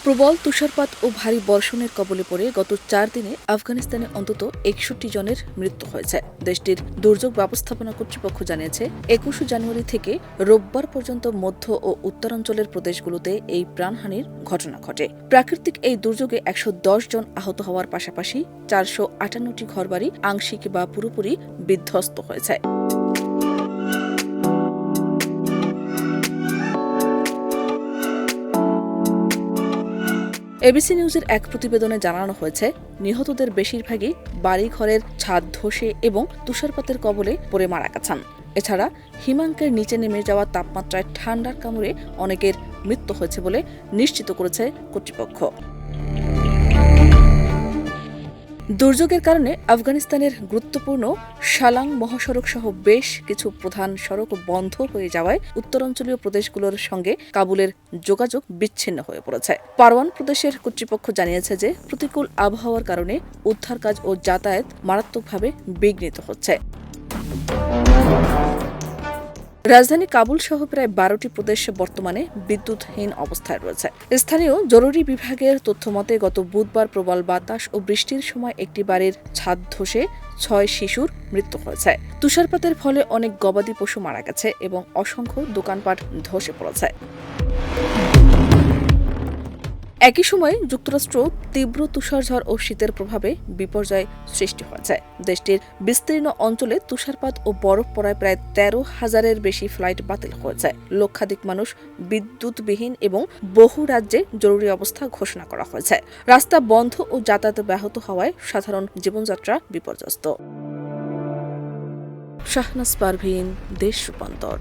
প্রবল তুষারপাত ও ভারী বর্ষণের কবলে পড়ে গত ৪ দিনে আফগানিস্তানে অন্তত ৬১ জনের মৃত্যু হয়েছে। দেশটির দুর্যোগ ব্যবস্থাপনা কর্তৃপক্ষ জানিয়েছে, ২১ জানুয়ারি থেকে রোববার পর্যন্ত মধ্য ও উত্তরাঞ্চলের প্রদেশগুলোতে এই প্রাণহানির ঘটনা ঘটে। প্রাকৃতিক এই দুর্যোগে ১১০ জন আহত হওয়ার পাশাপাশি ৪৫৮টি ঘরবাড়ি আংশিক বা পুরোপুরি বিধ্বস্ত হয়েছে। এবিসি নিউজের এক প্রতিবেদনে জানানো হয়েছে, নিহতদের বেশিরভাগই বাড়িঘরের ছাদ ধসে এবং তুষারপাতের কবলে পড়ে মারা গেছেন। এছাড়া হিমাঙ্কের নিচে নেমে যাওয়া তাপমাত্রায় ঠান্ডার কামড়ে অনেকের মৃত্যু হয়েছে বলে নিশ্চিত করেছে কর্তৃপক্ষ। দুর্যোগের কারণে আফগানিস্তানের গুরুত্বপূর্ণ শালাং মহাসড়ক সহ বেশ কিছু প্রধান সড়ক বন্ধ হয়ে যাওয়ায় উত্তরাঞ্চলীয় প্রদেশগুলোর সঙ্গে কাবুলের যোগাযোগ বিচ্ছিন্ন হয়ে পড়েছে। পারওয়ান প্রদেশের কর্তৃপক্ষ জানিয়েছে যে প্রতিকূল আবহাওয়ার কারণে উদ্ধার কাজ ও যাতায়াত মারাত্মকভাবে বিঘ্নিত হচ্ছে। রাজধানী কাবুল সহ প্রায় ১২টি প্রদেশ বর্তমানে বিদ্যুৎহীন অবস্থায় রয়েছে। স্থানীয় জরুরি বিভাগের তথ্যমতে গত বুধবার প্রবল বাতাস ও বৃষ্টির সময় একটি বাড়ির ছাদ ধসে ৬ শিশুর মৃত্যু হয়েছে। তুষারপাতের ফলে অনেক গবাদি পশু মারা গেছে এবং অসংখ্য দোকানপাট ধসে পড়েছে। একই সময়ে যুক্তরাষ্ট্র তীব্র তুষারঝড় ও শীতের প্রভাবে বিপর্যয় সৃষ্টি হয়েছে। দেশটির বিস্তীর্ণ অঞ্চলে তুষারপাত ও বরফ পড়ায় প্রায় ১৩,০০০-এর বেশি ফ্লাইট বাতিল হয়েছে। লক্ষাধিক মানুষ বিদ্যুৎবিহীন এবং বহু রাজ্যে জরুরি অবস্থা ঘোষণা করা হয়েছে। রাস্তা বন্ধ ও যাতায়াত ব্যাহত হওয়ায় সাধারণ জীবনযাত্রা বিপর্যস্ত। শাহনাজ পারভীন, দেশ রূপান্তর।